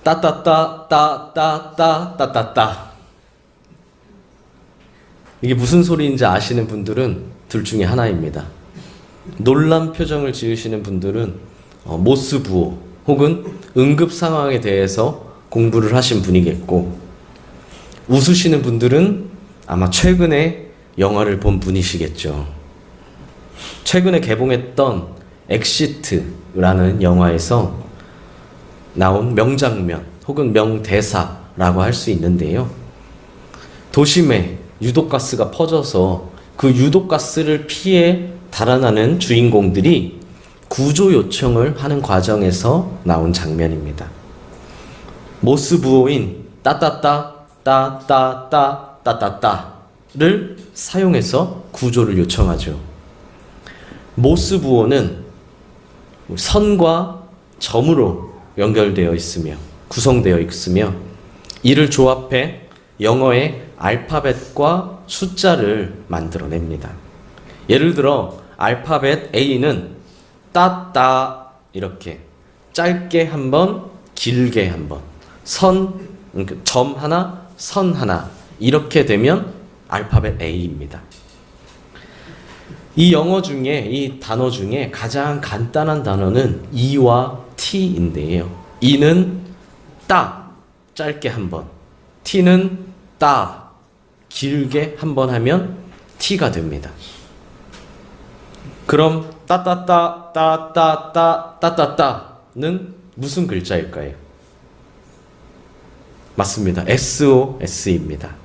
따따따 따따따 따따따. 이게 무슨 소리인지 아시는 분들은 둘 중에 하나입니다. 놀란 표정을 지으시는 분들은 모스부호 혹은 응급 상황에 대해서 공부를 하신 분이겠고, 웃으시는 분들은 아마 최근에 영화를 본 분이시겠죠. 최근에 개봉했던 엑시트라는 영화에서 나온 명장면 혹은 명대사라고 할 수 있는데요. 도심에 유독가스가 퍼져서 그 유독가스를 피해 달아나는 주인공들이 구조 요청을 하는 과정에서 나온 장면입니다. 모스부호인 따따따 따따따 따따따를 사용해서 구조를 요청하죠. 모스부호는 선과 점으로 연결되어 있으며 구성되어 있으며, 이를 조합해 영어의 알파벳과 숫자를 만들어냅니다. 예를 들어 알파벳 A는 따따 이렇게 짧게 한 번, 길게 한 번, 점 하나, 선 하나 이렇게 되면 알파벳 A입니다. 이 영어 중에, 이 단어 중에 가장 간단한 단어는 E와 T인데요. E는 따, 짧게 한 번, T는 따, 길게 한 번 하면 T가 됩니다. 그럼 따따따 따따따 따따따는 무슨 글자일까요? 맞습니다. SOS입니다.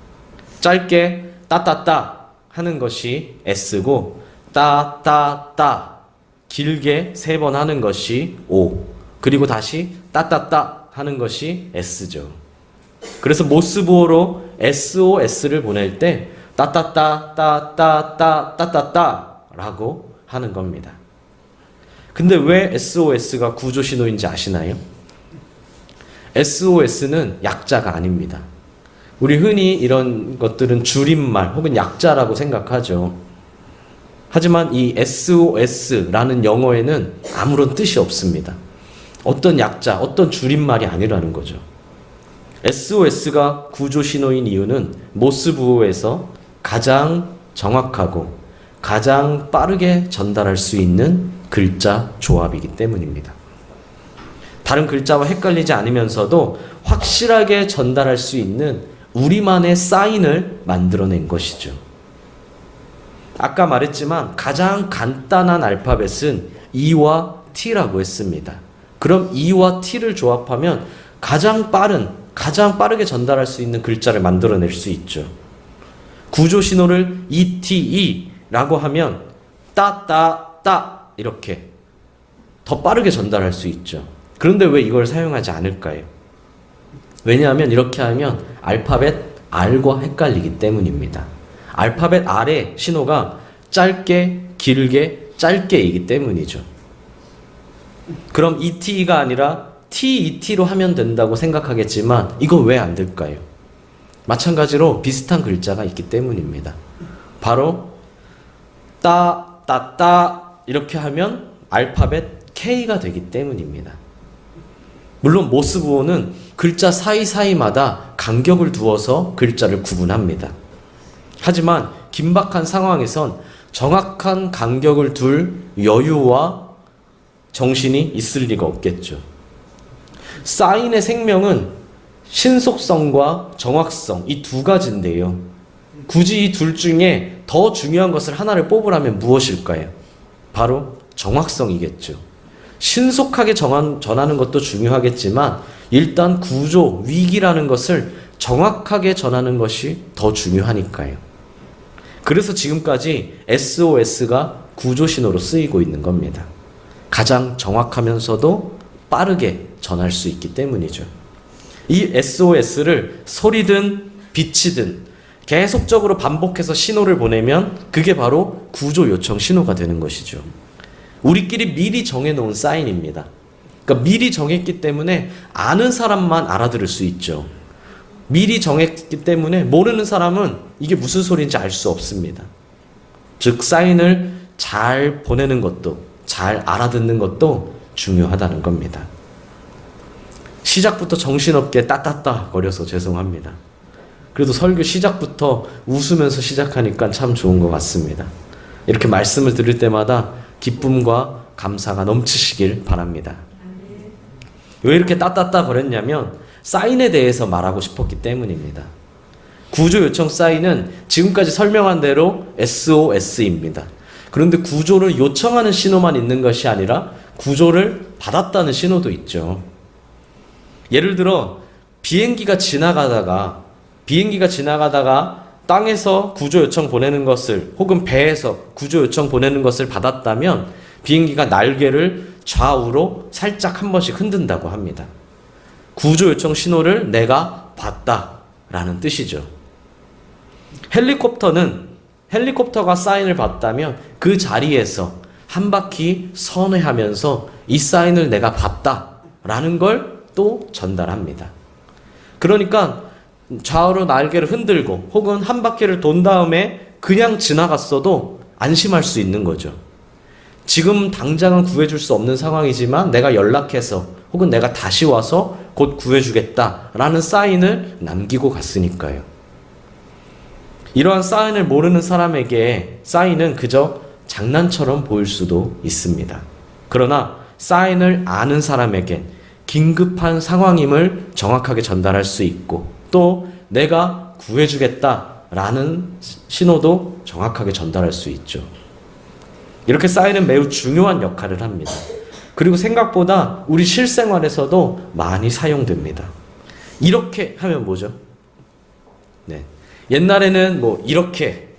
짧게 따따따 하는 것이 S고, 따따따 길게 3번 하는 것이 O, 그리고 다시 따따따 하는 것이 S죠. 그래서 모스부호로 SOS를 보낼 때 따따따 따따따 따따따 라고 하는 겁니다. 근데 왜 SOS가 구조 신호인지 아시나요? SOS는 약자가 아닙니다. 우리 흔히 이런 것들은 줄임말 혹은 약자라고 생각하죠. 하지만 이 SOS라는 영어에는 아무런 뜻이 없습니다. 어떤 약자, 어떤 줄임말이 아니라는 거죠. SOS가 구조 신호인 이유는 모스부호에서 가장 정확하고 가장 빠르게 전달할 수 있는 글자 조합이기 때문입니다. 다른 글자와 헷갈리지 않으면서도 확실하게 전달할 수 있는 우리만의 사인을 만들어낸 것이죠. 아까 말했지만 가장 간단한 알파벳은 E와 T라고 했습니다. 그럼 E와 T를 조합하면 가장 빠르게 전달할 수 있는 글자를 만들어낼 수 있죠. 구조 신호를 ETE라고 하면 따따따 이렇게 더 빠르게 전달할 수 있죠. 그런데 왜 이걸 사용하지 않을까요? 왜냐하면 이렇게 하면 알파벳 R과 헷갈리기 때문입니다. 알파벳 R의 신호가 짧게, 길게, 짧게이기 때문이죠. 그럼 ETE가 아니라 TET로 하면 된다고 생각하겠지만 이거 왜 안 될까요? 마찬가지로 비슷한 글자가 있기 때문입니다. 바로 따, 따, 따 이렇게 하면 알파벳 K가 되기 때문입니다. 물론 모스부호는 글자 사이사이마다 간격을 두어서 글자를 구분합니다. 하지만 긴박한 상황에선 정확한 간격을 둘 여유와 정신이 있을 리가 없겠죠. 사인의 생명은 신속성과 정확성, 이 두 가지인데요. 굳이 이 둘 중에 더 중요한 것을 하나를 뽑으라면 무엇일까요? 바로 정확성이겠죠. 신속하게 전하는 것도 중요하겠지만 일단 구조, 위기라는 것을 정확하게 전하는 것이 더 중요하니까요. 그래서 지금까지 SOS가 구조 신호로 쓰이고 있는 겁니다. 가장 정확하면서도 빠르게 전할 수 있기 때문이죠. 이 SOS를 소리든 빛이든 계속적으로 반복해서 신호를 보내면 그게 바로 구조 요청 신호가 되는 것이죠. 우리끼리 미리 정해놓은 사인입니다. 그러니까 미리 정했기 때문에 아는 사람만 알아들을 수 있죠. 미리 정했기 때문에 모르는 사람은 이게 무슨 소리인지 알 수 없습니다. 즉 사인을 잘 보내는 것도 잘 알아듣는 것도 중요하다는 겁니다. 시작부터 정신없게 따따따 거려서 죄송합니다. 그래도 설교 시작부터 웃으면서 시작하니까 참 좋은 것 같습니다. 이렇게 말씀을 들을 때마다 기쁨과 감사가 넘치시길 바랍니다. 왜 이렇게 따따따 거렸냐면 사인에 대해서 말하고 싶었기 때문입니다. 구조 요청 사인은 지금까지 설명한 대로 SOS입니다. 그런데 구조를 요청하는 신호만 있는 것이 아니라 구조를 받았다는 신호도 있죠. 예를 들어 비행기가 지나가다가 땅에서 구조 요청 보내는 것을 혹은 배에서 구조 요청 보내는 것을 받았다면 비행기가 날개를 좌우로 살짝 한 번씩 흔든다고 합니다. 구조 요청 신호를 내가 봤다라는 뜻이죠. 헬리콥터가 사인을 받다면 그 자리에서 한 바퀴 선회하면서 이 사인을 내가 봤다라는 걸 또 전달합니다. 그러니까 좌우로 날개를 흔들고 혹은 한 바퀴를 돈 다음에 그냥 지나갔어도 안심할 수 있는 거죠. 지금 당장은 구해줄 수 없는 상황이지만 내가 연락해서 혹은 내가 다시 와서 곧 구해주겠다라는 사인을 남기고 갔으니까요. 이러한 사인을 모르는 사람에게 사인은 그저 장난처럼 보일 수도 있습니다. 그러나 사인을 아는 사람에겐 긴급한 상황임을 정확하게 전달할 수 있고 또 내가 구해주겠다라는 신호도 정확하게 전달할 수 있죠. 이렇게 사인은 매우 중요한 역할을 합니다. 그리고 생각보다 우리 실생활에서도 많이 사용됩니다. 이렇게 하면 뭐죠? 네. 옛날에는 이렇게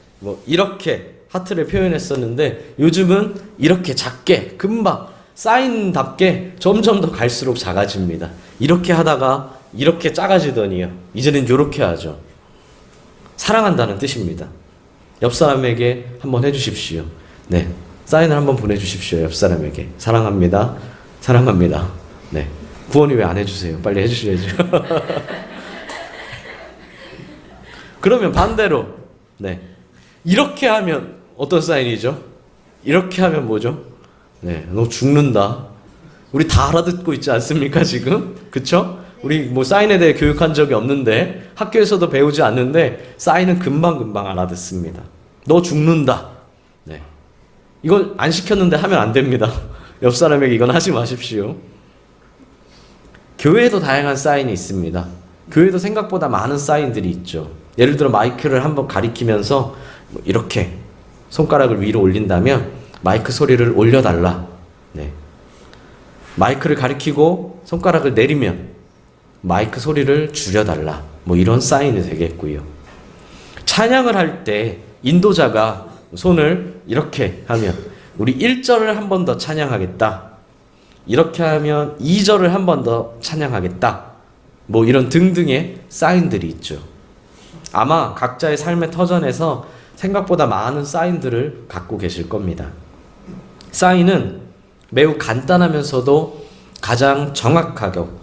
하트를 표현했었는데 요즘은 이렇게 작게 금방 사인답게 점점 더 갈수록 작아집니다. 이렇게 하다가 이렇게 작아지더니요. 이제는 이렇게 하죠. 사랑한다는 뜻입니다. 옆 사람에게 한번 해주십시오. 네, 사인을 한번 보내주십시오. 옆 사람에게 사랑합니다. 사랑합니다. 네, 구원이 왜 안 해주세요? 빨리 해주셔야죠. 그러면 반대로 네, 이렇게 하면 어떤 사인이죠? 이렇게 하면 뭐죠? 네, 너 죽는다. 우리 다 알아듣고 있지 않습니까, 지금? 그쵸? 우리 사인에 대해 교육한 적이 없는데, 학교에서도 배우지 않는데, 사인은 금방금방 알아듣습니다. 너 죽는다. 네. 이건 안 시켰는데 하면 안 됩니다. 옆 사람에게 이건 하지 마십시오. 교회에도 다양한 사인이 있습니다. 교회도 생각보다 많은 사인들이 있죠. 예를 들어 마이크를 한번 가리키면서 이렇게 손가락을 위로 올린다면 마이크 소리를 올려달라. 네. 마이크를 가리키고 손가락을 내리면 마이크 소리를 줄여달라. 이런 사인이 되겠고요. 찬양을 할 때 인도자가 손을 이렇게 하면 우리 1절을 한 번 더 찬양하겠다. 이렇게 하면 2절을 한 번 더 찬양하겠다. 이런 등등의 사인들이 있죠. 아마 각자의 삶의 터전에서 생각보다 많은 사인들을 갖고 계실 겁니다. 사인은 매우 간단하면서도 가장 정확하고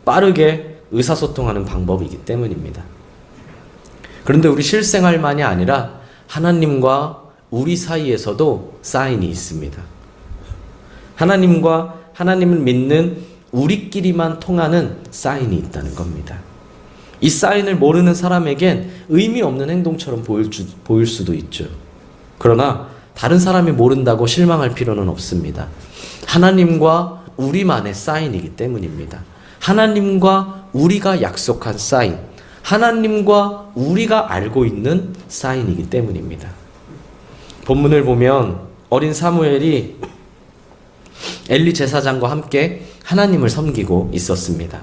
빠르게 의사소통하는 방법이기 때문입니다. 그런데 우리 실생활만이 아니라 하나님과 우리 사이에서도 사인이 있습니다. 하나님을 믿는 우리끼리만 통하는 사인이 있다는 겁니다. 이 사인을 모르는 사람에겐 의미 없는 행동처럼 보일 수도 있죠. 그러나 다른 사람이 모른다고 실망할 필요는 없습니다. 하나님과 우리만의 사인이기 때문입니다. 하나님과 우리가 약속한 사인, 하나님과 우리가 알고 있는 사인이기 때문입니다. 본문을 보면 어린 사무엘이 엘리 제사장과 함께 하나님을 섬기고 있었습니다.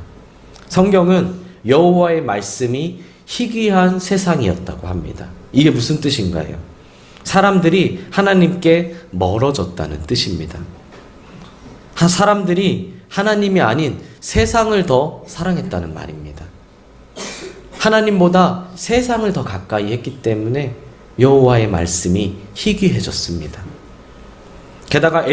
성경은 여호와의 말씀이 희귀한 세상이었다고 합니다. 이게 무슨 뜻인가요? 사람들이 하나님께 멀어졌다는 뜻입니다. 사람들이 하나님이 아닌 세상을 더 사랑했다는 말입니다. 하나님보다 세상을 더 가까이 했기 때문에 여호와의 말씀이 희귀해졌습니다. 게다가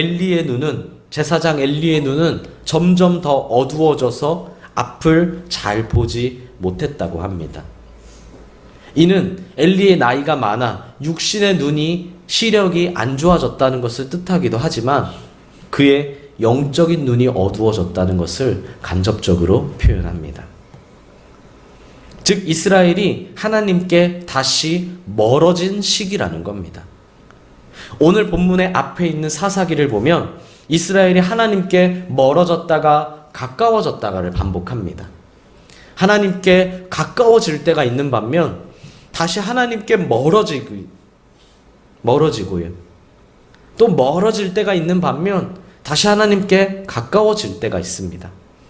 제사장 엘리의 눈은 점점 더 어두워져서 앞을 잘 보지 못했다고 합니다. 이는 엘리의 나이가 많아 육신의 눈이 시력이 안 좋아졌다는 것을 뜻하기도 하지만 그의 영적인 눈이 어두워졌다는 것을 간접적으로 표현합니다. 즉 이스라엘이 하나님께 다시 멀어진 시기라는 겁니다. 오늘 본문의 앞에 있는 사사기를 보면 이스라엘이 하나님께 멀어졌다가 가까워졌다가를 반복합니다. 하나님께 가까워질 때가 있는 반면 다시 하나님께 멀어지고요. 또 멀어질 때가 있는 반면 다시 하나님께 가까워질 때가 있습니다.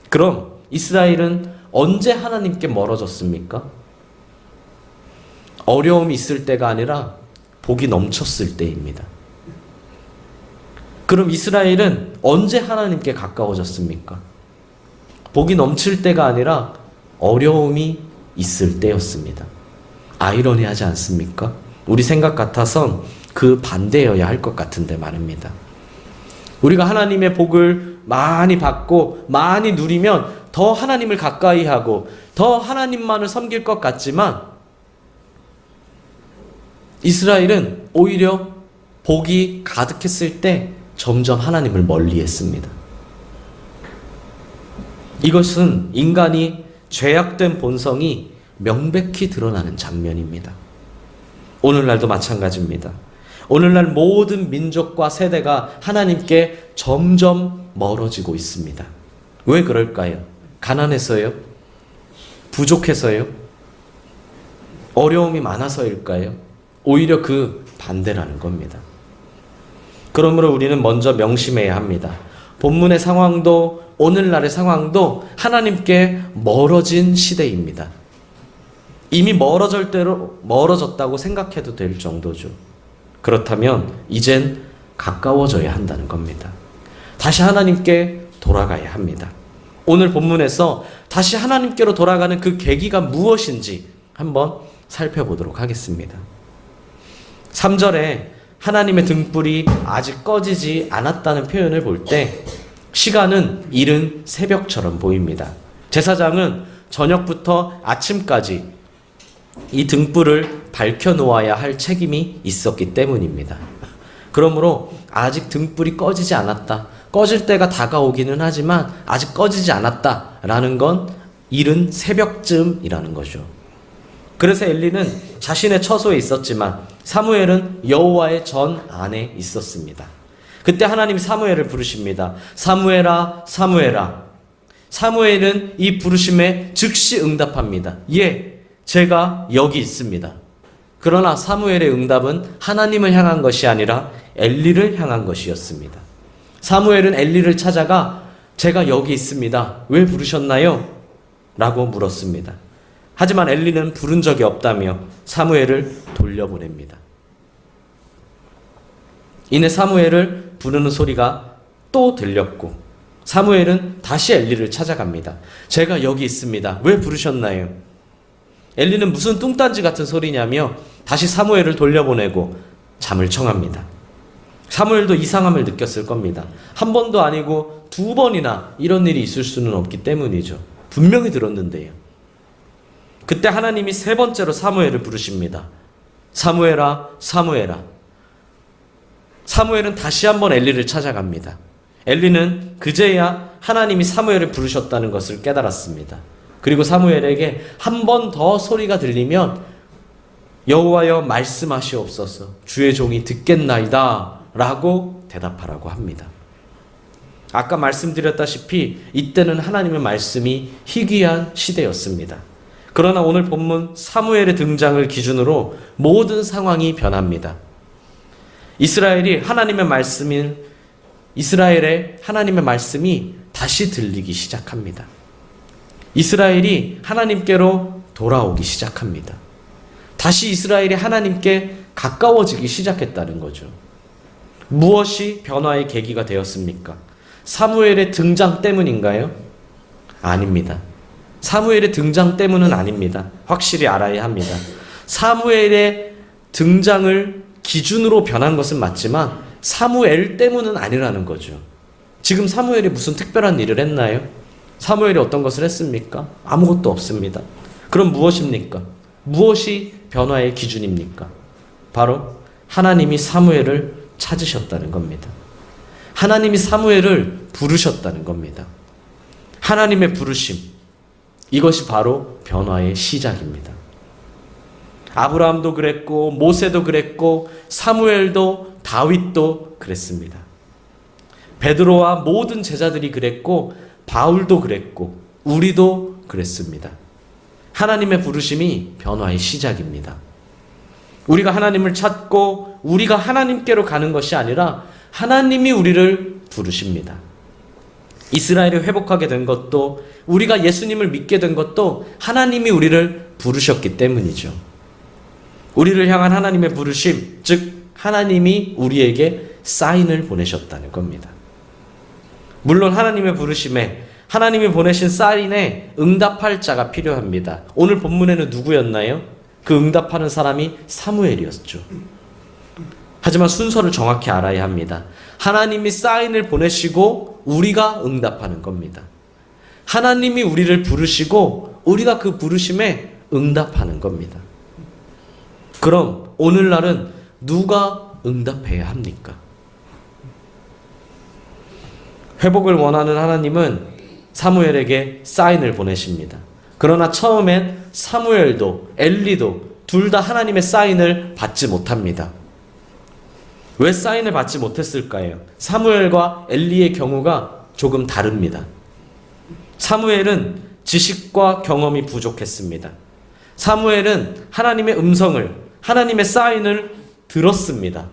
그럼 이스라엘은 언제 하나님께 멀어졌습니까? 어려움이 있을 때가 아니라 복이 넘쳤을 때입니다. 그럼 이스라엘은 언제 하나님께 가까워졌습니까? 복이 넘칠 때가 아니라 어려움이 있을 때였습니다. 아이러니하지 않습니까? 우리 생각 같아선 그 반대여야 할 것 같은데 말입니다. 우리가 하나님의 복을 많이 받고 많이 누리면 더 하나님을 가까이 하고 더 하나님만을 섬길 것 같지만 이스라엘은 오히려 복이 가득했을 때 점점 하나님을 멀리했습니다. 이것은 인간이 죄악된 본성이 명백히 드러나는 장면입니다. 오늘날도 마찬가지입니다. 오늘날 모든 민족과 세대가 하나님께 점점 멀어지고 있습니다. 왜 그럴까요? 가난해서요? 부족해서요? 어려움이 많아서일까요? 오히려 그 반대라는 겁니다. 그러므로 우리는 먼저 명심해야 합니다. 본문의 상황도 오늘날의 상황도 하나님께 멀어진 시대입니다. 이미 멀어졌다고 생각해도 될 정도죠. 그렇다면 이젠 가까워져야 한다는 겁니다. 다시 하나님께 돌아가야 합니다. 오늘 본문에서 다시 하나님께로 돌아가는 그 계기가 무엇인지 한번 살펴보도록 하겠습니다. 3절에 하나님의 등불이 아직 꺼지지 않았다는 표현을 볼 때 시간은 이른 새벽처럼 보입니다. 제사장은 저녁부터 아침까지 이 등불을 밝혀놓아야 할 책임이 있었기 때문입니다. 그러므로 아직 등불이 꺼지지 않았다. 꺼질 때가 다가오기는 하지만 아직 꺼지지 않았다라는 건 이른 새벽쯤이라는 거죠. 그래서 엘리는 자신의 처소에 있었지만 사무엘은 여호와의 전 안에 있었습니다. 그때 하나님이 사무엘을 부르십니다. 사무엘아, 사무엘아. 사무엘은 이 부르심에 즉시 응답합니다. 예, 제가 여기 있습니다. 그러나 사무엘의 응답은 하나님을 향한 것이 아니라 엘리를 향한 것이었습니다. 사무엘은 엘리를 찾아가 제가 여기 있습니다. 왜 부르셨나요? 라고 물었습니다. 하지만 엘리는 부른 적이 없다며 사무엘을 돌려보냅니다. 이내 사무엘을 부르는 소리가 또 들렸고 사무엘은 다시 엘리를 찾아갑니다. 제가 여기 있습니다. 왜 부르셨나요? 엘리는 무슨 뚱딴지 같은 소리냐며 다시 사무엘을 돌려보내고 잠을 청합니다. 사무엘도 이상함을 느꼈을 겁니다. 한 번도 아니고 두 번이나 이런 일이 있을 수는 없기 때문이죠. 분명히 들었는데요. 그때 하나님이 세 번째로 사무엘을 부르십니다. 사무엘아, 사무엘아. 사무엘은 다시 한번 엘리를 찾아갑니다. 엘리는 그제야 하나님이 사무엘을 부르셨다는 것을 깨달았습니다. 그리고 사무엘에게 한 번 더 소리가 들리면 여호와여 말씀하시옵소서 주의 종이 듣겠나이다 라고 대답하라고 합니다. 아까 말씀드렸다시피 이때는 하나님의 말씀이 희귀한 시대였습니다. 그러나 오늘 본문 사무엘의 등장을 기준으로 모든 상황이 변합니다. 이스라엘의 하나님의 말씀이 다시 들리기 시작합니다. 이스라엘이 하나님께로 돌아오기 시작합니다. 다시 이스라엘이 하나님께 가까워지기 시작했다는 거죠. 무엇이 변화의 계기가 되었습니까? 사무엘의 등장 때문인가요? 아닙니다. 사무엘의 등장 때문은 아닙니다. 확실히 알아야 합니다. 사무엘의 등장을 기준으로 변한 것은 맞지만 사무엘 때문은 아니라는 거죠. 지금 사무엘이 무슨 특별한 일을 했나요? 사무엘이 어떤 것을 했습니까? 아무것도 없습니다. 그럼 무엇입니까? 무엇이 변화의 기준입니까? 바로 하나님이 사무엘을 찾으셨다는 겁니다. 하나님이 사무엘을 부르셨다는 겁니다. 하나님의 부르심, 이것이 바로 변화의 시작입니다. 아브라함도 그랬고 모세도 그랬고 사무엘도 다윗도 그랬습니다. 베드로와 모든 제자들이 그랬고 바울도 그랬고 우리도 그랬습니다. 하나님의 부르심이 변화의 시작입니다. 우리가 하나님을 찾고 우리가 하나님께로 가는 것이 아니라 하나님이 우리를 부르십니다. 이스라엘이 회복하게 된 것도 우리가 예수님을 믿게 된 것도 하나님이 우리를 부르셨기 때문이죠. 우리를 향한 하나님의 부르심, 즉 하나님이 우리에게 사인을 보내셨다는 겁니다. 물론 하나님의 부르심에 하나님이 보내신 사인에 응답할 자가 필요합니다. 오늘 본문에는 누구였나요? 그 응답하는 사람이 사무엘이었죠. 하지만 순서를 정확히 알아야 합니다. 하나님이 사인을 보내시고 우리가 응답하는 겁니다. 하나님이 우리를 부르시고 우리가 그 부르심에 응답하는 겁니다. 그럼 오늘날은 누가 응답해야 합니까? 회복을 원하는 하나님은 사무엘에게 사인을 보내십니다. 그러나 처음엔 사무엘도 엘리도 둘 다 하나님의 사인을 받지 못합니다. 왜 사인을 받지 못했을까요? 사무엘과 엘리의 경우가 조금 다릅니다. 사무엘은 지식과 경험이 부족했습니다. 사무엘은 하나님의 음성을, 하나님의 사인을 들었습니다.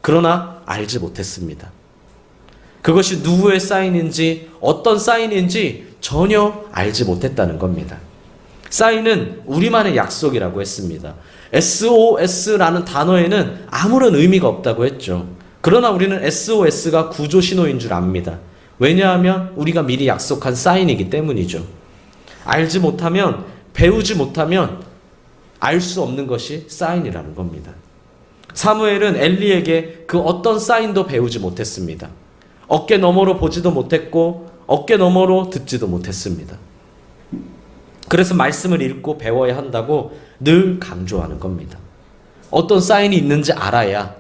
그러나 알지 못했습니다. 그것이 누구의 사인인지 어떤 사인인지 전혀 알지 못했다는 겁니다. 사인은 우리만의 약속이라고 했습니다. SOS라는 단어에는 아무런 의미가 없다고 했죠. 그러나 우리는 SOS가 구조 신호인 줄 압니다. 왜냐하면 우리가 미리 약속한 사인이기 때문이죠. 알지 못하면, 배우지 못하면 알 수 없는 것이 사인이라는 겁니다. 사무엘은 엘리에게 그 어떤 사인도 배우지 못했습니다. 어깨 너머로 보지도 못했고 어깨 너머로 듣지도 못했습니다. 그래서 말씀을 읽고 배워야 한다고 늘 강조하는 겁니다. 어떤 사인이 있는지 알아야,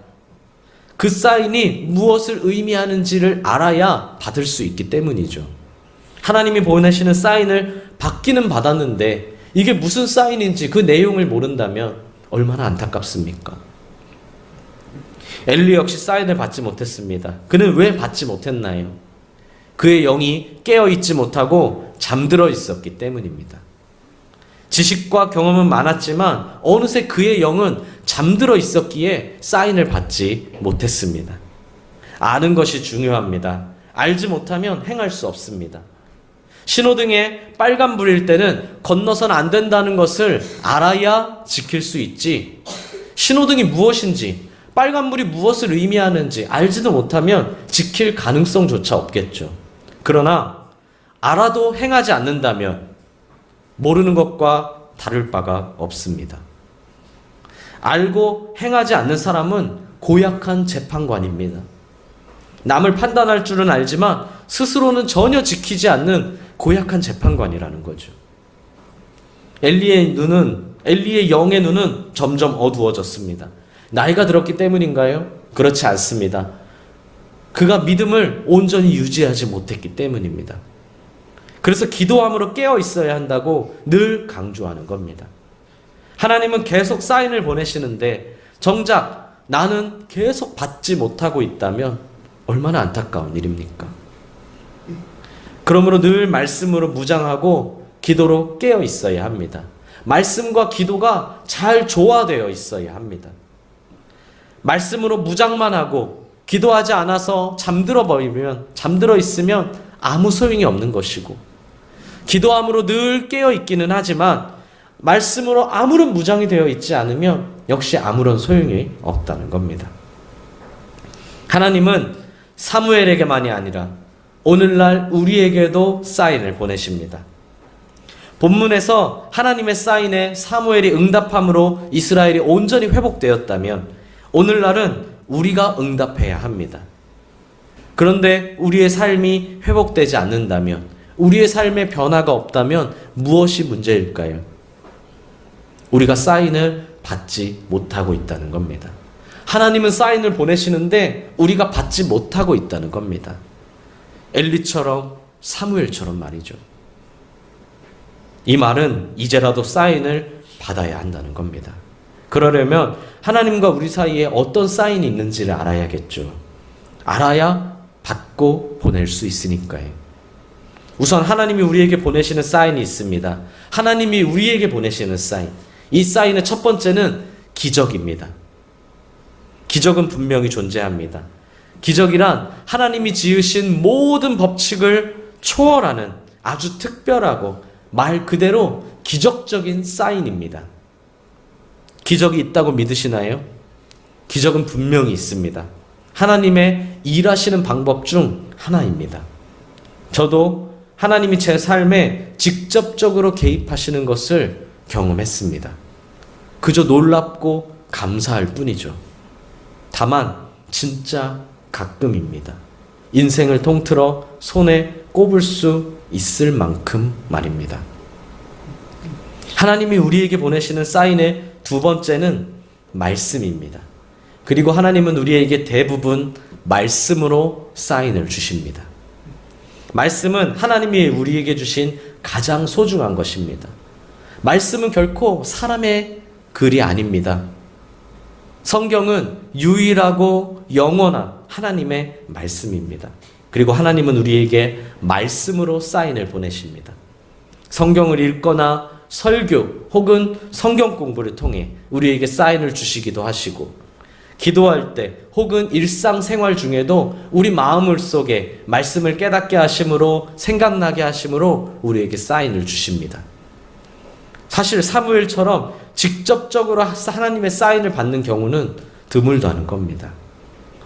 그 사인이 무엇을 의미하는지를 알아야 받을 수 있기 때문이죠. 하나님이 보내시는 사인을 받기는 받았는데 이게 무슨 사인인지 그 내용을 모른다면 얼마나 안타깝습니까? 엘리 역시 사인을 받지 못했습니다. 그는 왜 받지 못했나요? 그의 영이 깨어있지 못하고 잠들어 있었기 때문입니다. 지식과 경험은 많았지만 어느새 그의 영은 잠들어 있었기에 사인을 받지 못했습니다. 아는 것이 중요합니다. 알지 못하면 행할 수 없습니다. 신호등에 빨간불일 때는 건너선 안 된다는 것을 알아야 지킬 수 있지, 신호등이 무엇인지, 빨간불이 무엇을 의미하는지 알지도 못하면 지킬 가능성조차 없겠죠. 그러나 알아도 행하지 않는다면 모르는 것과 다를 바가 없습니다. 알고 행하지 않는 사람은 고약한 재판관입니다. 남을 판단할 줄은 알지만 스스로는 전혀 지키지 않는 고약한 재판관이라는 거죠. 엘리의 영의 눈은 점점 어두워졌습니다. 나이가 들었기 때문인가요? 그렇지 않습니다. 그가 믿음을 온전히 유지하지 못했기 때문입니다. 그래서 기도함으로 깨어 있어야 한다고 늘 강조하는 겁니다. 하나님은 계속 사인을 보내시는데 정작 나는 계속 받지 못하고 있다면 얼마나 안타까운 일입니까? 그러므로 늘 말씀으로 무장하고 기도로 깨어 있어야 합니다. 말씀과 기도가 잘 조화되어 있어야 합니다. 말씀으로 무장만 하고 기도하지 않아서 잠들어 있으면 아무 소용이 없는 것이고, 기도함으로 늘 깨어 있기는 하지만 말씀으로 아무런 무장이 되어 있지 않으면 역시 아무런 소용이 없다는 겁니다. 하나님은 사무엘에게만이 아니라 오늘날 우리에게도 사인을 보내십니다. 본문에서 하나님의 사인에 사무엘이 응답함으로 이스라엘이 온전히 회복되었다면 오늘날은 우리가 응답해야 합니다. 그런데 우리의 삶이 회복되지 않는다면, 우리의 삶에 변화가 없다면 무엇이 문제일까요? 우리가 사인을 받지 못하고 있다는 겁니다. 하나님은 사인을 보내시는데 우리가 받지 못하고 있다는 겁니다. 엘리처럼 사무엘처럼 말이죠. 이 말은 이제라도 사인을 받아야 한다는 겁니다. 그러려면 하나님과 우리 사이에 어떤 사인이 있는지를 알아야겠죠. 알아야 받고 보낼 수 있으니까요. 우선 하나님이 우리에게 보내시는 사인이 있습니다. 하나님이 우리에게 보내시는 사인. 이 사인의 첫 번째는 기적입니다. 기적은 분명히 존재합니다. 기적이란 하나님이 지으신 모든 법칙을 초월하는 아주 특별하고 말 그대로 기적적인 사인입니다. 기적이 있다고 믿으시나요? 기적은 분명히 있습니다. 하나님의 일하시는 방법 중 하나입니다. 저도 하나님이 제 삶에 직접적으로 개입하시는 것을 경험했습니다. 그저 놀랍고 감사할 뿐이죠. 다만 진짜 가끔입니다. 인생을 통틀어 손에 꼽을 수 있을 만큼 말입니다. 하나님이 우리에게 보내시는 사인의 두 번째는 말씀입니다. 그리고 하나님은 우리에게 대부분 말씀으로 사인을 주십니다. 말씀은 하나님이 우리에게 주신 가장 소중한 것입니다. 말씀은 결코 사람의 글이 아닙니다. 성경은 유일하고 영원한 하나님의 말씀입니다. 그리고 하나님은 우리에게 말씀으로 사인을 보내십니다. 성경을 읽거나 설교 혹은 성경 공부를 통해 우리에게 사인을 주시기도 하시고, 기도할 때 혹은 일상생활 중에도 우리 마음 속에 말씀을 깨닫게 하심으로, 생각나게 하심으로 우리에게 사인을 주십니다. 사실 사무엘처럼 직접적으로 하나님의 사인을 받는 경우는 드물다는 겁니다.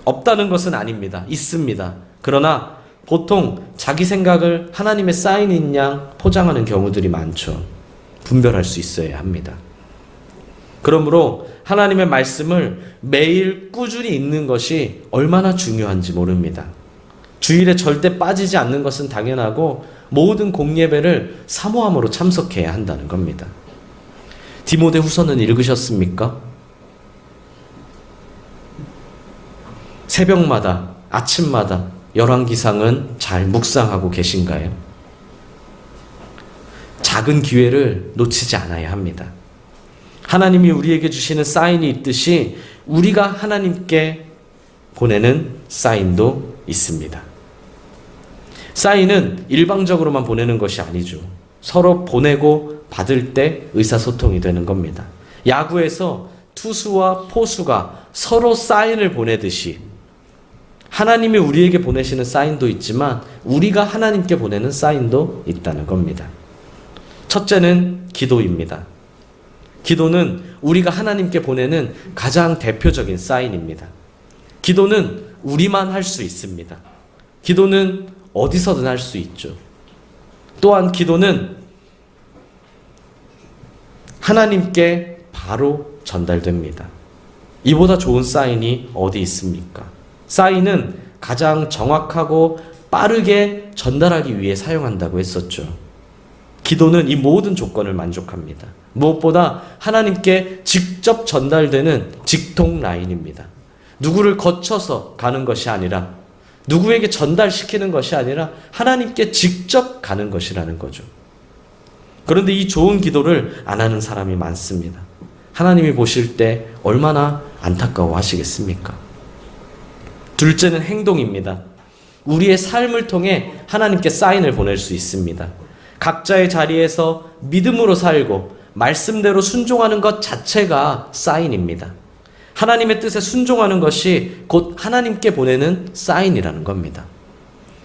없다는 것은 아닙니다. 있습니다. 그러나 보통 자기 생각을 하나님의 사인인 양 포장하는 경우들이 많죠. 분별할 수 있어야 합니다. 그러므로 하나님의 말씀을 매일 꾸준히 읽는 것이 얼마나 중요한지 모릅니다. 주일에 절대 빠지지 않는 것은 당연하고 모든 공예배를 사모함으로 참석해야 한다는 겁니다. 디모데후서는 읽으셨습니까? 새벽마다, 아침마다 열왕기상은 잘 묵상하고 계신가요? 작은 기회를 놓치지 않아야 합니다. 하나님이 우리에게 주시는 사인이 있듯이 우리가 하나님께 보내는 사인도 있습니다. 사인은 일방적으로만 보내는 것이 아니죠. 서로 보내고 받을 때 의사소통이 되는 겁니다. 야구에서 투수와 포수가 서로 사인을 보내듯이 하나님이 우리에게 보내시는 사인도 있지만 우리가 하나님께 보내는 사인도 있다는 겁니다. 첫째는 기도입니다. 기도는 우리가 하나님께 보내는 가장 대표적인 사인입니다. 기도는 우리만 할 수 있습니다. 기도는 어디서든 할 수 있죠. 또한 기도는 하나님께 바로 전달됩니다. 이보다 좋은 사인이 어디 있습니까? 사인은 가장 정확하고 빠르게 전달하기 위해 사용한다고 했었죠. 기도는 이 모든 조건을 만족합니다. 무엇보다 하나님께 직접 전달되는 직통 라인입니다. 누구를 거쳐서 가는 것이 아니라, 누구에게 전달시키는 것이 아니라 하나님께 직접 가는 것이라는 거죠. 그런데 이 좋은 기도를 안 하는 사람이 많습니다. 하나님이 보실 때 얼마나 안타까워 하시겠습니까? 둘째는 행동입니다. 우리의 삶을 통해 하나님께 사인을 보낼 수 있습니다. 각자의 자리에서 믿음으로 살고 말씀대로 순종하는 것 자체가 사인입니다. 하나님의 뜻에 순종하는 것이 곧 하나님께 보내는 사인이라는 겁니다.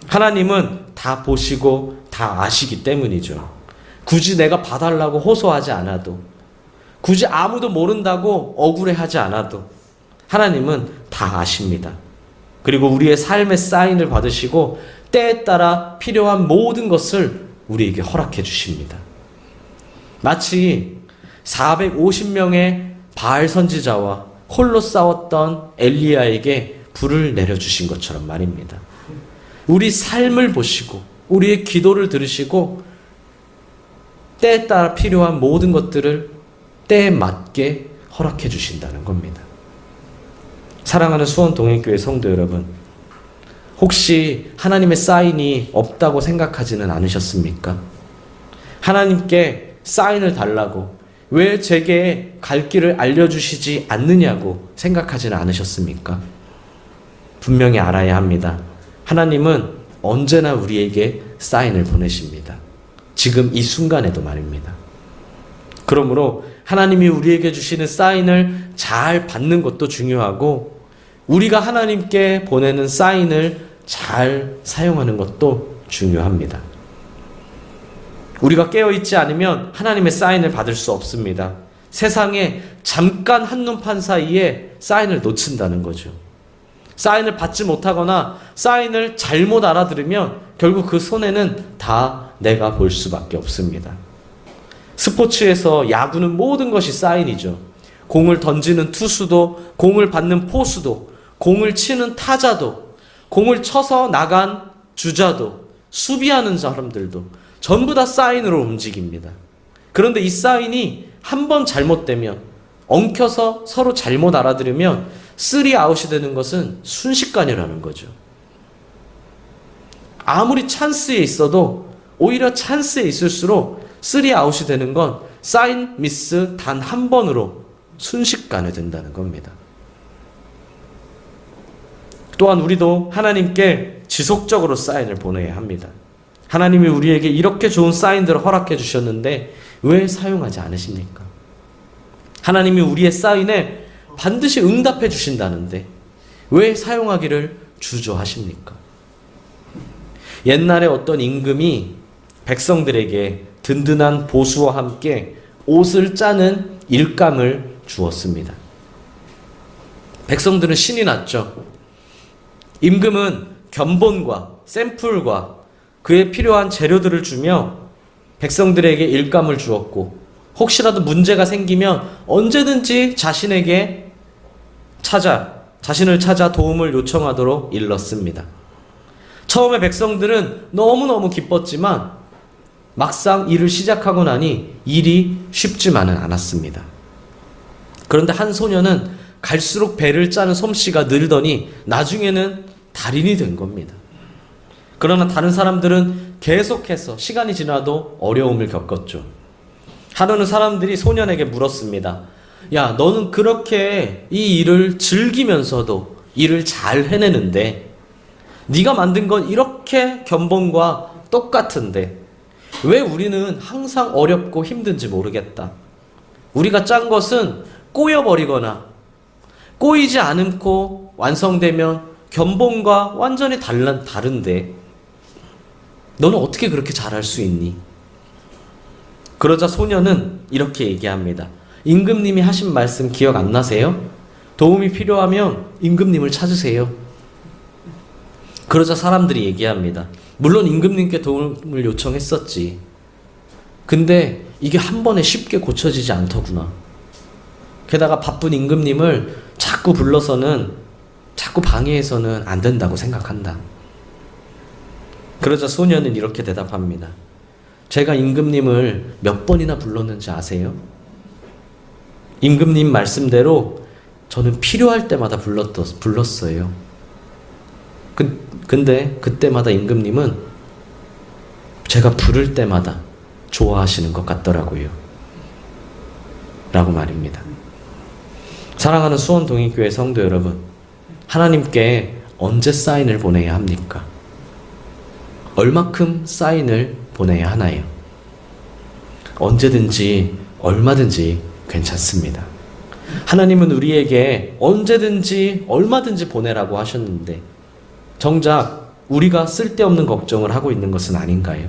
하나님은 다 보시고 다 아시기 때문이죠. 굳이 내가 봐달라고 호소하지 않아도, 굳이 아무도 모른다고 억울해하지 않아도 하나님은 다 아십니다. 그리고 우리의 삶의 사인을 받으시고 때에 따라 필요한 모든 것을 우리에게 허락해 주십니다. 마치 450명의 바알 선지자와 홀로 싸웠던 엘리야에게 불을 내려주신 것처럼 말입니다. 우리 삶을 보시고 우리의 기도를 들으시고 때에 따라 필요한 모든 것들을 때에 맞게 허락해 주신다는 겁니다. 사랑하는 수원동행교회 성도 여러분, 혹시 하나님의 사인이 없다고 생각하지는 않으셨습니까? 하나님께 사인을 달라고 왜 제게 갈 길을 알려주시지 않느냐고 생각하지는 않으셨습니까? 분명히 알아야 합니다. 하나님은 언제나 우리에게 사인을 보내십니다. 지금 이 순간에도 말입니다. 그러므로 하나님이 우리에게 주시는 사인을 잘 받는 것도 중요하고 우리가 하나님께 보내는 사인을 잘 사용하는 것도 중요합니다. 우리가 깨어있지 않으면 하나님의 사인을 받을 수 없습니다. 세상에 잠깐 한눈판 사이에 사인을 놓친다는 거죠. 사인을 받지 못하거나 사인을 잘못 알아들으면 결국 그 손해는 다 내가 볼 수밖에 없습니다. 스포츠에서 야구는 모든 것이 사인이죠. 공을 던지는 투수도, 공을 받는 포수도, 공을 치는 타자도, 공을 쳐서 나간 주자도, 수비하는 사람들도 전부 다 사인으로 움직입니다. 그런데 이 사인이 한 번 잘못되면, 엉켜서 서로 잘못 알아들으면 3아웃이 되는 것은 순식간이라는 거죠. 아무리 찬스에 있어도 오히려 찬스에 있을수록 3아웃이 되는 건 사인 미스 단 한 번으로 순식간에 된다는 겁니다. 또한 우리도 하나님께 지속적으로 사인을 보내야 합니다. 하나님이 우리에게 이렇게 좋은 사인들을 허락해 주셨는데 왜 사용하지 않으십니까? 하나님이 우리의 사인에 반드시 응답해 주신다는데 왜 사용하기를 주저하십니까? 옛날에 어떤 임금이 백성들에게 든든한 보수와 함께 옷을 짜는 일감을 주었습니다. 백성들은 신이 났죠. 임금은 견본과 샘플과 그에 필요한 재료들을 주며 백성들에게 일감을 주었고 혹시라도 문제가 생기면 언제든지 자신을 찾아 도움을 요청하도록 일렀습니다. 처음에 백성들은 너무너무 기뻤지만 막상 일을 시작하고 나니 일이 쉽지만은 않았습니다. 그런데 한 소녀는 갈수록 배를 짜는 솜씨가 늘더니 나중에는 달인이 된 겁니다. 그러나 다른 사람들은 계속해서 시간이 지나도 어려움을 겪었죠. 하루는 사람들이 소년에게 물었습니다. 야, 너는 그렇게 이 일을 즐기면서도 일을 잘 해내는데 네가 만든 건 이렇게 견본과 똑같은데 왜 우리는 항상 어렵고 힘든지 모르겠다. 우리가 짠 것은 꼬여버리거나 꼬이지 않고 완성되면 견본과 완전히 다른데 너는 어떻게 그렇게 잘할 수 있니? 그러자 소녀는 이렇게 얘기합니다. 임금님이 하신 말씀 기억 안 나세요? 도움이 필요하면 임금님을 찾으세요. 그러자 사람들이 얘기합니다. 물론 임금님께 도움을 요청했었지. 근데 이게 한 번에 쉽게 고쳐지지 않더구나. 게다가 바쁜 임금님을 자꾸 불러서는, 자꾸 방해해서는 안 된다고 생각한다. 그러자 소녀는 이렇게 대답합니다. 제가 임금님을 몇 번이나 불렀는지 아세요? 임금님 말씀대로 저는 필요할 때마다 불렀어요. 근데 그때마다 임금님은 제가 부를 때마다 좋아하시는 것 같더라고요. 라고 말입니다. 사랑하는 수원동익교회 성도 여러분, 하나님께 언제 사인을 보내야 합니까? 얼마큼 사인을 보내야 하나요? 언제든지 얼마든지 괜찮습니다. 하나님은 우리에게 언제든지 얼마든지 보내라고 하셨는데 정작 우리가 쓸데없는 걱정을 하고 있는 것은 아닌가요?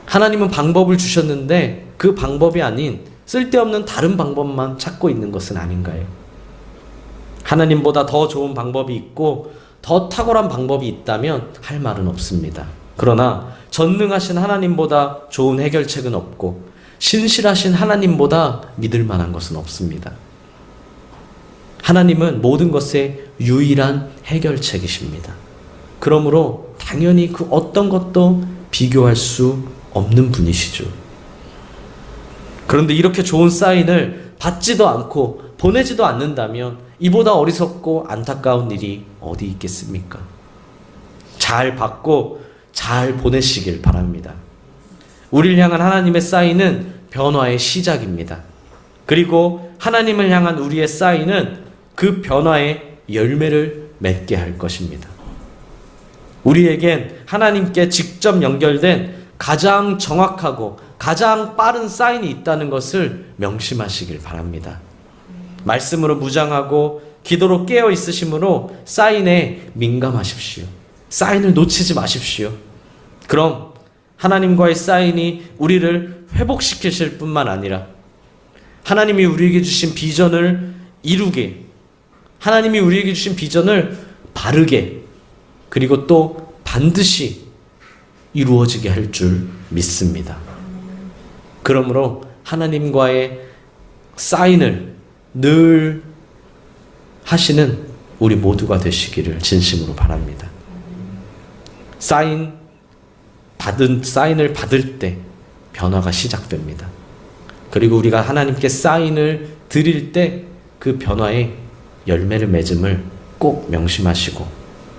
하나님은 방법을 주셨는데 그 방법이 아닌 쓸데없는 다른 방법만 찾고 있는 것은 아닌가요? 하나님보다 더 좋은 방법이 있고 더 탁월한 방법이 있다면 할 말은 없습니다. 그러나 전능하신 하나님보다 좋은 해결책은 없고 신실하신 하나님보다 믿을 만한 것은 없습니다. 하나님은 모든 것의 유일한 해결책이십니다. 그러므로 당연히 그 어떤 것도 비교할 수 없는 분이시죠. 그런데 이렇게 좋은 사인을 받지도 않고 보내지도 않는다면 이보다 어리석고 안타까운 일이 어디 있겠습니까? 잘 받고 잘 보내시길 바랍니다. 우리를 향한 하나님의 사인은 변화의 시작입니다. 그리고 하나님을 향한 우리의 사인은 그 변화의 열매를 맺게 할 것입니다. 우리에겐 하나님께 직접 연결된 가장 정확하고 가장 빠른 사인이 있다는 것을 명심하시길 바랍니다. 말씀으로 무장하고 기도로 깨어 있으심으로 사인에 민감하십시오. 사인을 놓치지 마십시오. 그럼 하나님과의 사인이 우리를 회복시키실 뿐만 아니라 하나님이 우리에게 주신 비전을 이루게, 하나님이 우리에게 주신 비전을 바르게, 그리고 또 반드시 이루어지게 할 줄 믿습니다. 그러므로 하나님과의 사인을 늘 하시는 우리 모두가 되시기를 진심으로 바랍니다. 사인을 받을 때 변화가 시작됩니다. 그리고 우리가 하나님께 사인을 드릴 때 그 변화의 열매를 맺음을 꼭 명심하시고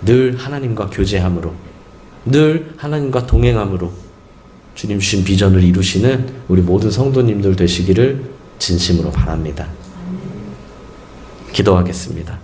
늘 하나님과 교제함으로, 늘 하나님과 동행함으로 주님 주신 비전을 이루시는 우리 모든 성도님들 되시기를 진심으로 바랍니다. 기도하겠습니다.